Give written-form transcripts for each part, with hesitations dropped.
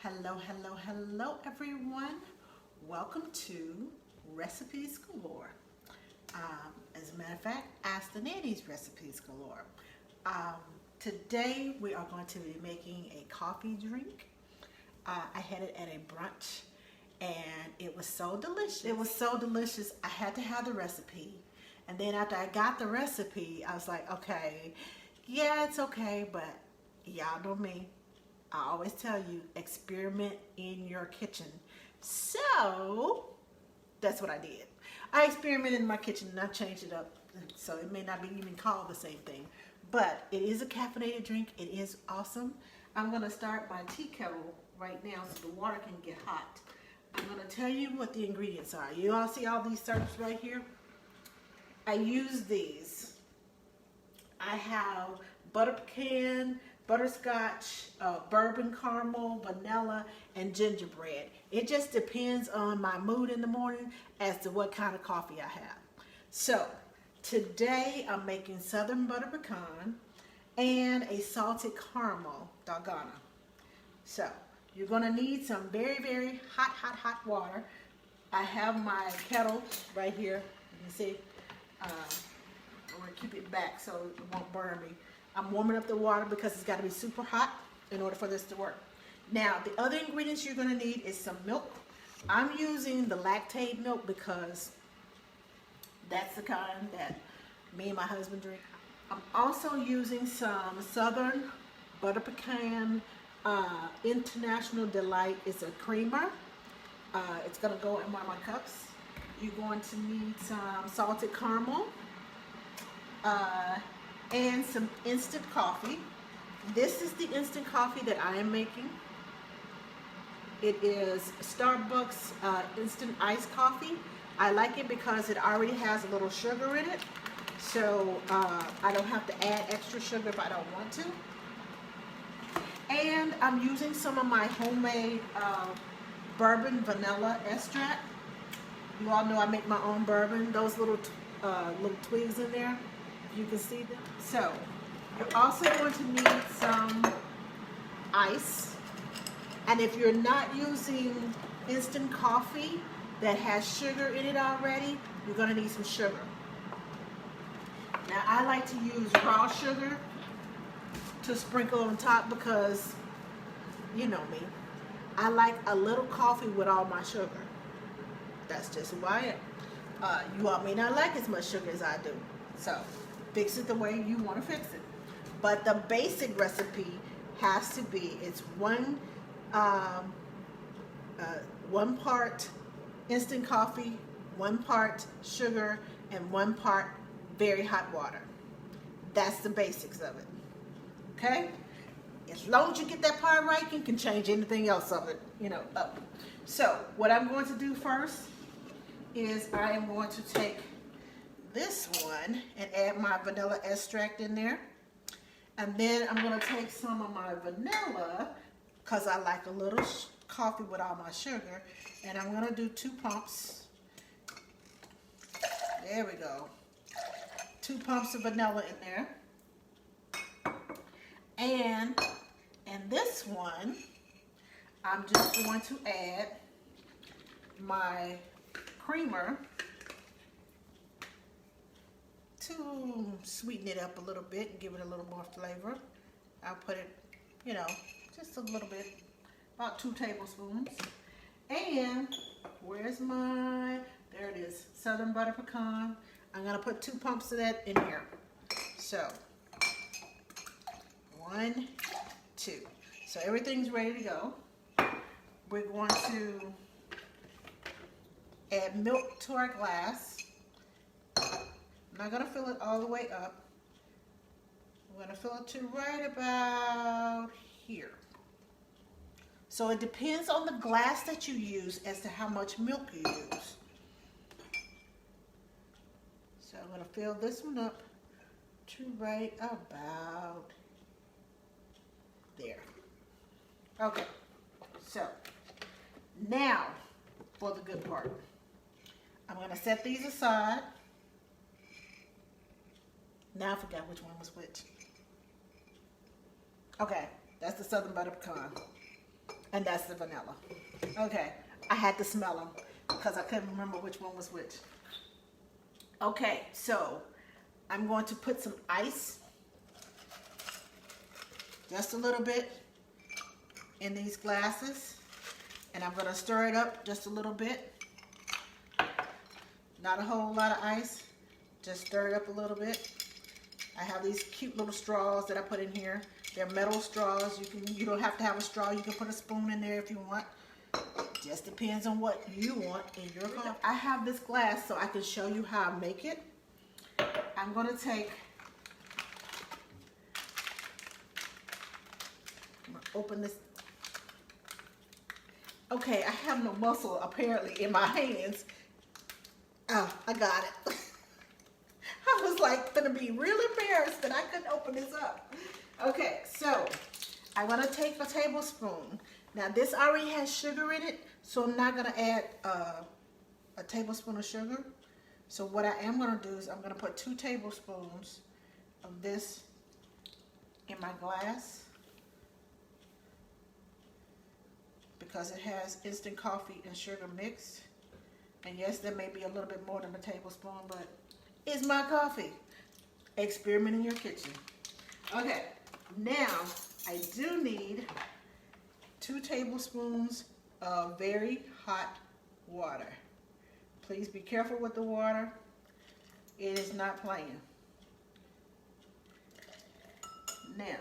Hello everyone. Welcome to Recipes Galore. As a matter of fact, Ask the Nanny's Recipes Galore. Today we are going to be making a coffee drink. I had it at a brunch and it was so delicious. I had to have the recipe. And then after I got the recipe, I was like, okay, yeah, it's okay, but y'all know me. I always tell you, experiment in your kitchen. So that's what I did. I experimented in my kitchen and I changed it up. So it may not be even called the same thing. But it is a caffeinated drink. It is awesome. I'm going to start my tea kettle right now so the water can get hot. I'm going to tell you what the ingredients are. You all see all these syrups right here? I use these. I have butter pecan, butterscotch, bourbon caramel, vanilla, and gingerbread. It just depends on my mood in the morning as to what kind of coffee I have. So today I'm making southern butter pecan and a salted caramel Dolgana. So you're going to need some very hot water. I have my kettle right here. You can see. I'm going to keep it back so it won't burn me. I'm warming up the water because it's got to be super hot in order for this to work. Now, the other ingredients you're going to need is some milk. I'm using the lactate milk because that's the kind that me and my husband drink. I'm also using some Southern Butter Pecan International Delight. It's a creamer. It's going to go in one of my cups. You're going to need some salted caramel. And some instant coffee. This is the instant coffee that I am making. It is Starbucks instant iced coffee. I like it because it already has a little sugar in it, so I don't have to add extra sugar if I don't want to. And I'm using some of my homemade bourbon vanilla extract. You all know I make my own bourbon. Those little twigs in there. You can see them. So you're also going to need some ice, and if you're not using instant coffee that has sugar in it already, you're going to need some sugar. Now I like to use raw sugar to sprinkle on top because you know me, I like a little coffee with all my sugar. That's just who I am. You all may not like as much sugar as I do, so fix it the way you want to fix it. But the basic recipe has to be, it's one part instant coffee, 1 part sugar, and 1 part very hot water. That's the basics of it. Okay? As long as you get that part right, you can change anything else of it, up. So what I'm going to do first is I am going to take this one and add my vanilla extract in there, and then I'm going to take some of my vanilla because I like a little coffee with all my sugar, and I'm going to do 2 pumps. There we go. 2 pumps of vanilla in there, and in this one I'm just going to add my creamer to sweeten it up a little bit and give it a little more flavor. I'll put it, just a little bit, about 2 tablespoons. And where's my, there it is, Southern Butter Pecan. I'm going to put 2 pumps of that in here. So, 1, 2. So everything's ready to go. We're going to add milk to our glass. I'm not going to fill it all the way up. I'm going to fill it to right about here. So it depends on the glass that you use as to how much milk you use. So I'm going to fill this one up to right about there. Okay, so now for the good part. I'm going to set these aside. Now I forgot which one was which. Okay, that's the Southern Butter Pecan. And that's the vanilla. Okay, I had to smell them because I couldn't remember which one was which. Okay, so I'm going to put some ice, just a little bit, in these glasses. And I'm going to stir it up just a little bit. Not a whole lot of ice, just stir it up a little bit. I have these cute little straws that I put in here. They're metal straws. You don't have to have a straw. You can put a spoon in there if you want. Just depends on what you want in your coffee. I have this glass so I can show you how I make it. I'm going to take, I'm going to open this. Okay, I have no muscle apparently in my hands. Oh, I got it. I was like gonna be real embarrassed that I couldn't open this up. Okay, so I'm gonna take a tablespoon. Now this already has sugar in it, so I'm not gonna add a tablespoon of sugar. So what I am gonna do is I'm gonna put 2 tablespoons of this in my glass because it has instant coffee and sugar mixed. And yes, there may be a little bit more than a tablespoon, but it's my coffee. Experiment in your kitchen. Okay, now I do need 2 tablespoons of very hot water. Please be careful with the water. It is not playing. Now,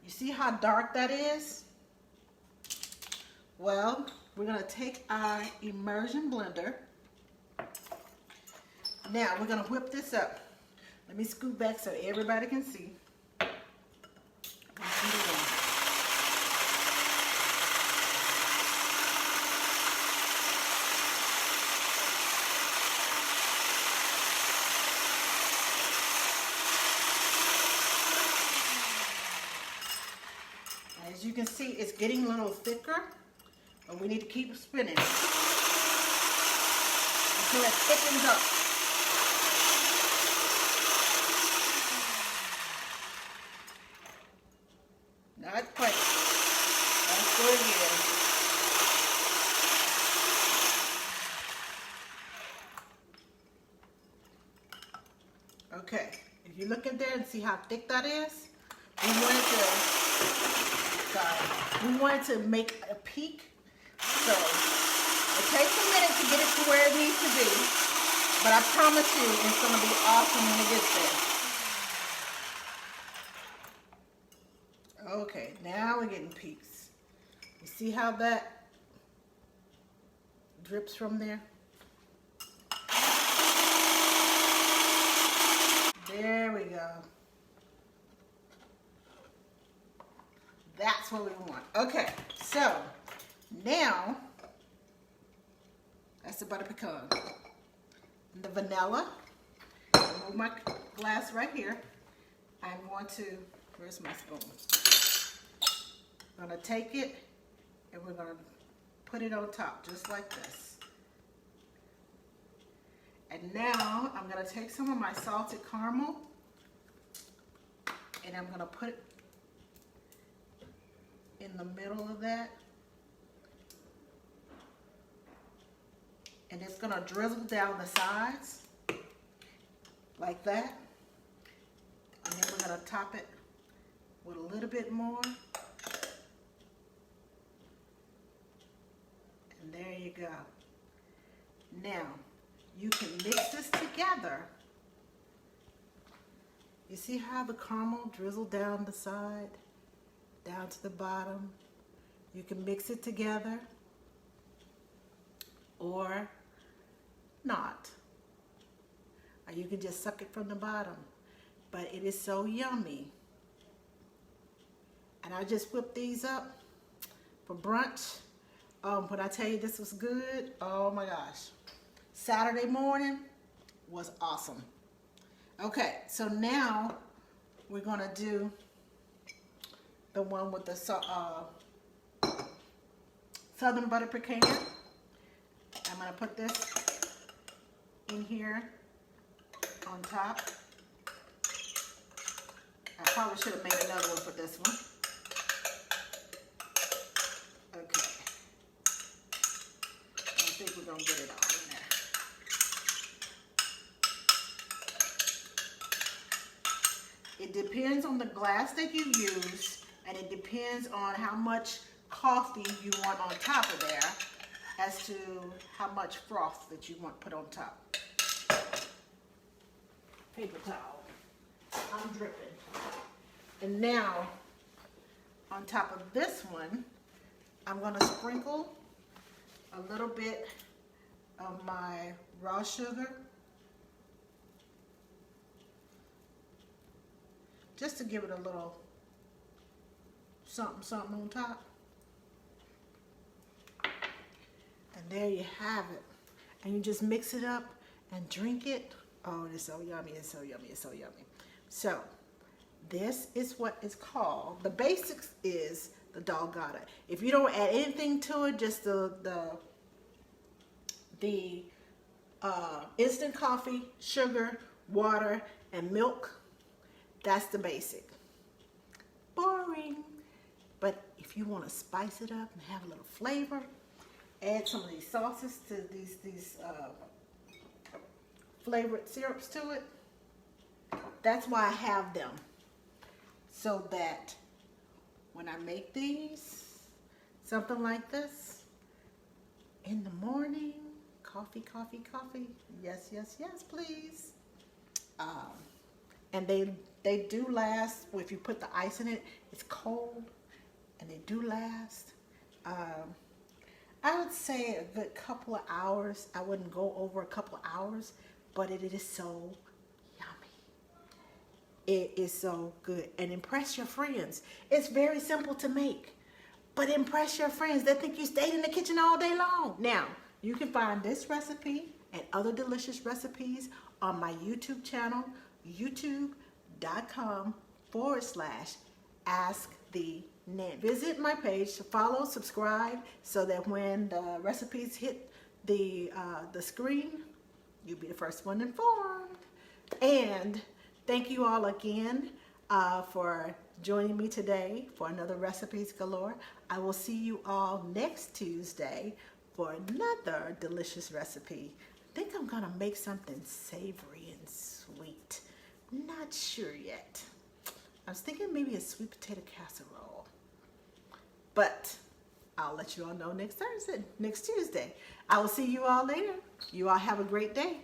you see how dark that is? Well, we're going to take our immersion blender. Now we're going to whip this up. Let me scoot back so everybody can see. As you can see, it's getting a little thicker, but we need to keep spinning until it thickens up. Not quite. Let's go again. Okay, if you look at there and see how thick that is, we wanted to make a peak. So it takes a minute to get it to where it needs to be, but I promise you it's going to be awesome when it gets there. Okay, now we're getting peaks. You see how that drips from there? There we go. That's what we want. Okay, so now that's the butter pecan. And the vanilla. I'll move my glass right here. I'm going to, where's my spoon? I'm going to take it and we're going to put it on top just like this. And now I'm going to take some of my salted caramel and I'm going to put it in the middle of that. And it's going to drizzle down the sides like that. And then we're going to top it with a little bit more. And there you go. Now, you can mix this together. You see how the caramel drizzled down the side, down to the bottom? You can mix it together or not. Or you can just suck it from the bottom. But it is so yummy. And I just whipped these up for brunch. When I tell you this was good, oh my gosh. Saturday morning was awesome. Okay, so now we're gonna do the one with the southern butter pecan. I'm gonna put this in here on top. I probably should have made another one for this one. think we're gonna get it all in there. It depends on the glass that you use, and it depends on how much coffee you want on top of there as to how much froth that you want put on top. Paper towel. I'm dripping. And now, on top of this one, I'm going to sprinkle a little bit of my raw sugar, just to give it a little something on top. And there you have it. And you just mix it up and drink it. Oh, it's so yummy, it's so yummy, it's so yummy. So, this is what it's called. The basics is the Dolgana. If you don't add anything to it, just the instant coffee, sugar, water, and milk, that's the basic. Boring. But if you want to spice it up and have a little flavor, add some of these sauces to these flavored syrups to it. That's why I have them. So that when I make these, something like this, in the morning, coffee, yes, please. And they do last. If you put the ice in it, it's cold, and they do last. I would say a good couple of hours. I wouldn't go over a couple of hours, but it is so yummy. It is so good. And impress your friends. It's very simple to make, but impress your friends. They think you stayed in the kitchen all day long. Now, you can find this recipe and other delicious recipes on my YouTube channel, youtube.com/AskTheNanny. Visit my page to follow, subscribe, so that when the recipes hit the screen, you'll be the first one informed. And thank you all again for joining me today for another Recipes Galore. I will see you all next Tuesday for another delicious recipe. I think I'm gonna make something savory and sweet. Not sure yet. I was thinking maybe a sweet potato casserole. But I'll let you all know next Tuesday. I will see you all later. You all have a great day.